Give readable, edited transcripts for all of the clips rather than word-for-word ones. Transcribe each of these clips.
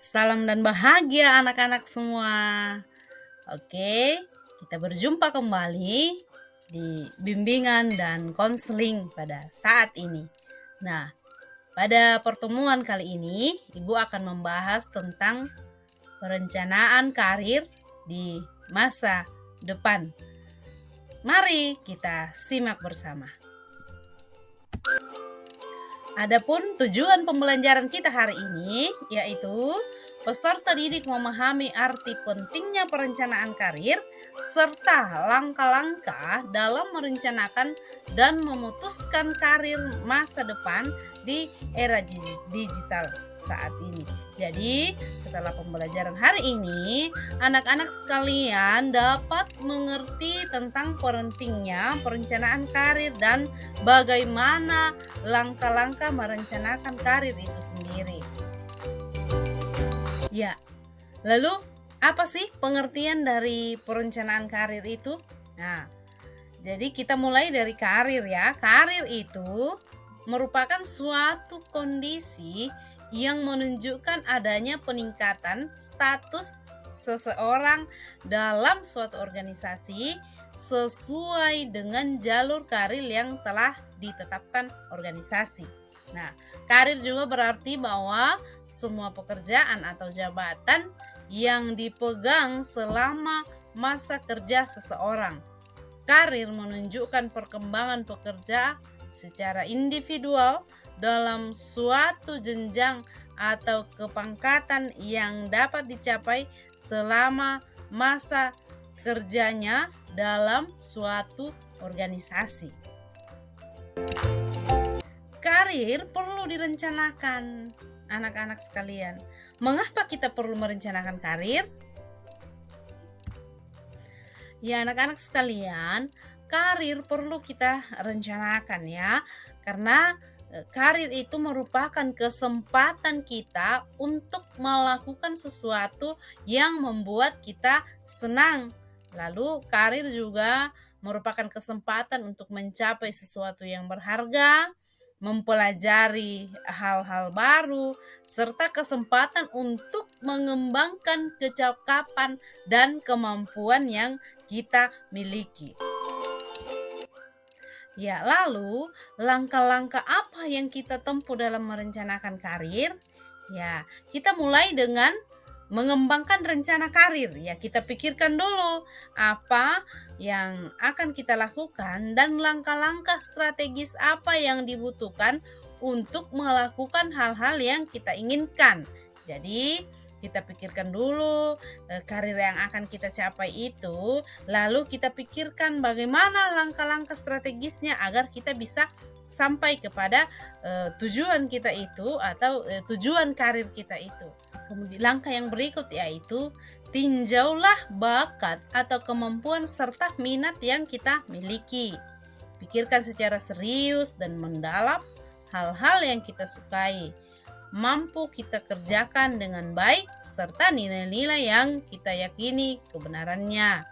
Salam dan bahagia anak-anak semua. Oke, kita berjumpa kembali di bimbingan dan konseling pada saat ini. Nah, pada pertemuan kali ini, Ibu akan membahas tentang perencanaan karir di masa depan. Mari kita simak bersama. Adapun tujuan pembelajaran kita hari ini yaitu peserta didik memahami arti pentingnya perencanaan karir serta langkah-langkah dalam merencanakan dan memutuskan karir masa depan di era digital saat ini. Jadi, setelah pembelajaran hari ini, anak-anak sekalian dapat mengerti tentang pentingnya perencanaan karir dan bagaimana langkah-langkah merencanakan karir itu sendiri. Ya, lalu apa sih pengertian dari perencanaan karir itu? Nah, jadi kita mulai dari karir ya. Karir itu merupakan suatu kondisi yang menunjukkan adanya peningkatan status seseorang dalam suatu organisasi sesuai dengan jalur karir yang telah ditetapkan organisasi. Nah, karir juga berarti bahwa semua pekerjaan atau jabatan yang dipegang selama masa kerja seseorang. Karir menunjukkan perkembangan pekerja secara individual dalam suatu jenjang atau kepangkatan yang dapat dicapai selama masa kerjanya dalam suatu organisasi. Karir perlu direncanakan, anak-anak sekalian. Mengapa kita perlu merencanakan karir? Ya, anak-anak sekalian, karir perlu kita rencanakan ya, karena karir itu merupakan kesempatan kita untuk melakukan sesuatu yang membuat kita senang. Lalu karir juga merupakan kesempatan untuk mencapai sesuatu yang berharga, mempelajari hal-hal baru, serta kesempatan untuk mengembangkan kecakapan dan kemampuan yang kita miliki. Ya, lalu langkah-langkah apa yang kita tempuh dalam merencanakan karir? Ya, kita mulai dengan mengembangkan rencana karir. Ya, kita pikirkan dulu apa yang akan kita lakukan dan langkah-langkah strategis apa yang dibutuhkan untuk melakukan hal-hal yang kita inginkan. Jadi, kita pikirkan dulu karir yang akan kita capai itu, lalu kita pikirkan bagaimana langkah-langkah strategisnya agar kita bisa sampai kepada tujuan kita itu atau tujuan karir kita itu. Kemudian langkah yang berikut yaitu tinjaulah bakat atau kemampuan serta minat yang kita miliki. Pikirkan secara serius dan mendalam hal-hal yang kita sukai, mampu kita kerjakan dengan baik, serta nilai-nilai yang kita yakini kebenarannya.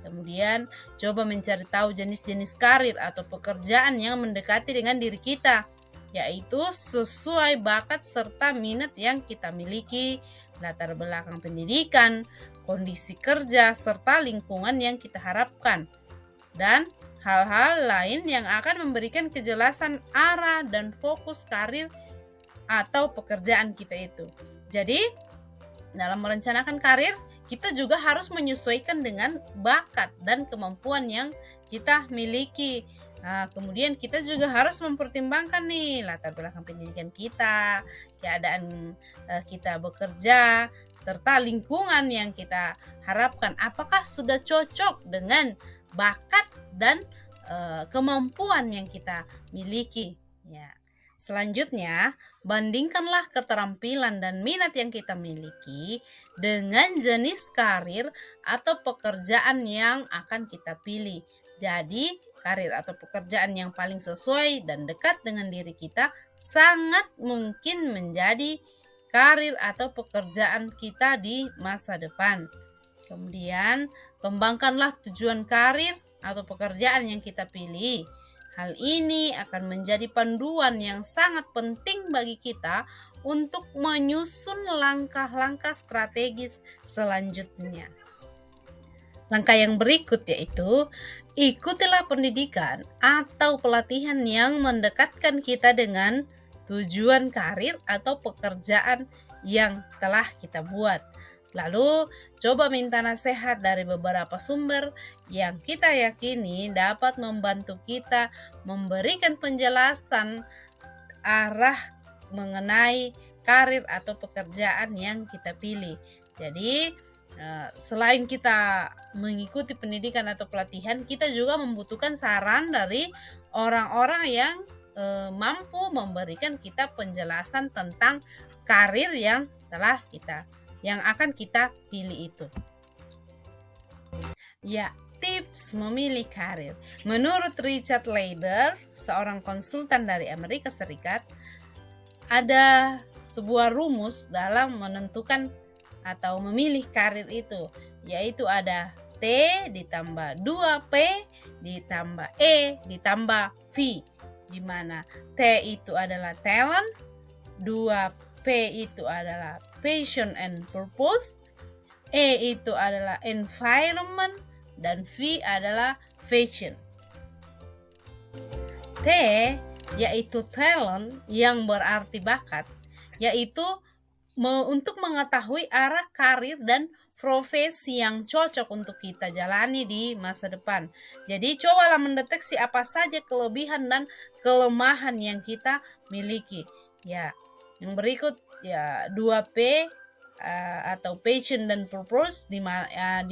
Kemudian, coba mencari tahu jenis-jenis karir atau pekerjaan yang mendekati dengan diri kita, yaitu sesuai bakat serta minat yang kita miliki, latar belakang pendidikan, kondisi kerja, serta lingkungan yang kita harapkan, dan hal-hal lain yang akan memberikan kejelasan arah dan fokus karir atau pekerjaan kita itu. Jadi, dalam merencanakan karir, kita juga harus menyesuaikan dengan bakat dan kemampuan yang kita miliki. Nah, kemudian kita juga harus mempertimbangkan nih latar belakang pendidikan kita, keadaan kita bekerja, serta lingkungan yang kita harapkan. Apakah sudah cocok dengan bakat dan kemampuan yang kita miliki? Ya. Selanjutnya, bandingkanlah keterampilan dan minat yang kita miliki dengan jenis karir atau pekerjaan yang akan kita pilih. Jadi, karir atau pekerjaan yang paling sesuai dan dekat dengan diri kita sangat mungkin menjadi karir atau pekerjaan kita di masa depan. Kemudian, kembangkanlah tujuan karir atau pekerjaan yang kita pilih. Hal ini akan menjadi panduan yang sangat penting bagi kita untuk menyusun langkah-langkah strategis selanjutnya. Langkah yang berikut yaitu ikutilah pendidikan atau pelatihan yang mendekatkan kita dengan tujuan karir atau pekerjaan yang telah kita buat. Lalu coba minta nasihat dari beberapa sumber yang kita yakini dapat membantu kita memberikan penjelasan arah mengenai karir atau pekerjaan yang kita pilih. Jadi selain kita mengikuti pendidikan atau pelatihan, kita juga membutuhkan saran dari orang-orang yang mampu memberikan kita penjelasan tentang karir yang akan kita pilih itu. Ya, tips memilih karir. Menurut Richard Leider, seorang konsultan dari Amerika Serikat, ada sebuah rumus dalam menentukan atau memilih karir itu, yaitu ada T ditambah 2P ditambah E ditambah V, di mana T itu adalah talent, 2P itu adalah passion and purpose, E itu adalah environment, dan V adalah fashion. T yaitu talent yang berarti bakat, yaitu untuk mengetahui arah karir dan profesi yang cocok untuk kita jalani di masa depan. Jadi cobalah mendeteksi apa saja kelebihan dan kelemahan yang kita miliki. Ya, yang berikut ya 2P atau passion dan purpose, di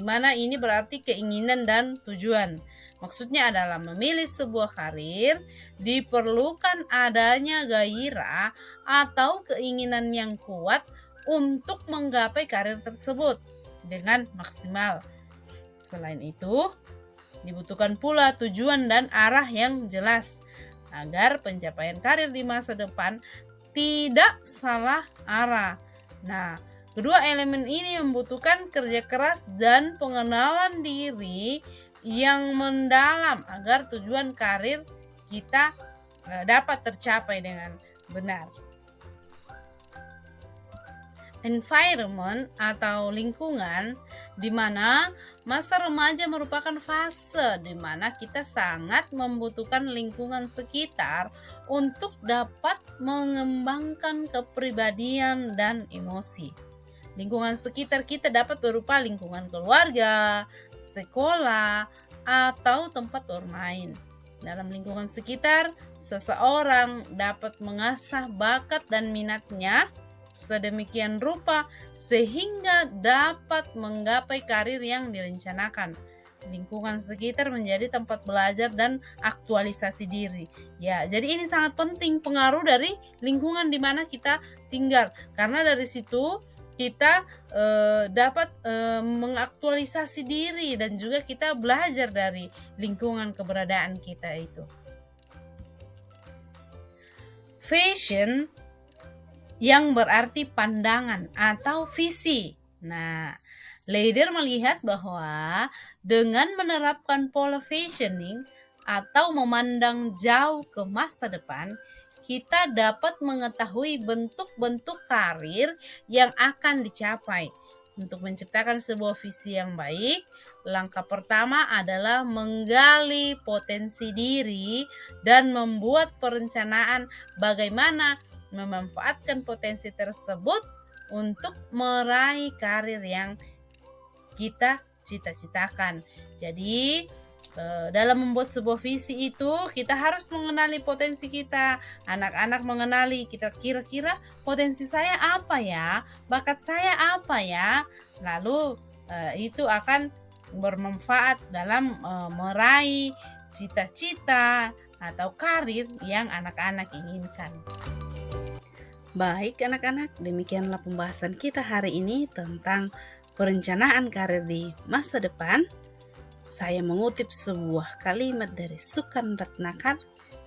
mana ini berarti keinginan dan tujuan. Maksudnya adalah memilih sebuah karir diperlukan adanya gairah atau keinginan yang kuat untuk menggapai karir tersebut dengan maksimal. Selain itu, dibutuhkan pula tujuan dan arah yang jelas agar pencapaian karir di masa depan tidak salah arah. Nah, kedua elemen ini membutuhkan kerja keras dan pengenalan diri yang mendalam agar tujuan karir kita dapat tercapai dengan benar. Environment atau lingkungan, di mana masa remaja merupakan fase di mana kita sangat membutuhkan lingkungan sekitar untuk dapat mengembangkan kepribadian dan emosi. Lingkungan sekitar kita dapat berupa lingkungan keluarga, sekolah, atau tempat bermain. Dalam lingkungan sekitar, seseorang dapat mengasah bakat dan minatnya sedemikian rupa sehingga dapat menggapai karir yang direncanakan. Lingkungan sekitar menjadi tempat belajar dan aktualisasi diri. Ya, jadi ini sangat penting pengaruh dari lingkungan di mana kita tinggal, karena dari situ kita dapat mengaktualisasi diri dan juga kita belajar dari lingkungan keberadaan kita itu. Fashion yang berarti pandangan atau visi. Nah, Leider melihat bahwa dengan menerapkan pola fashioning atau memandang jauh ke masa depan, kita dapat mengetahui bentuk-bentuk karir yang akan dicapai. Untuk menciptakan sebuah visi yang baik, langkah pertama adalah menggali potensi diri dan membuat perencanaan bagaimana memanfaatkan potensi tersebut untuk meraih karir yang kita cita-citakan. Jadi dalam membuat sebuah visi itu kita harus mengenali potensi kita. Anak-anak mengenali kita, kira-kira potensi saya apa ya, bakat saya apa ya. Lalu itu akan bermanfaat dalam meraih cita-cita atau karir yang anak-anak inginkan. Baik anak-anak, demikianlah pembahasan kita hari ini tentang perencanaan karir di masa depan. Saya mengutip sebuah kalimat dari Sukan Ratnakar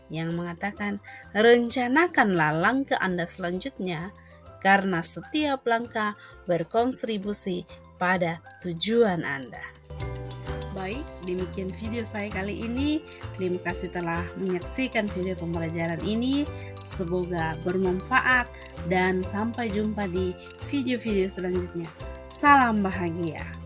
yang mengatakan, rencanakanlah langkah Anda selanjutnya karena setiap langkah berkontribusi pada tujuan Anda. Baik, demikian video saya kali ini. Terima kasih telah menyaksikan video pembelajaran ini. Semoga bermanfaat dan sampai jumpa di video-video selanjutnya. Salam bahagia.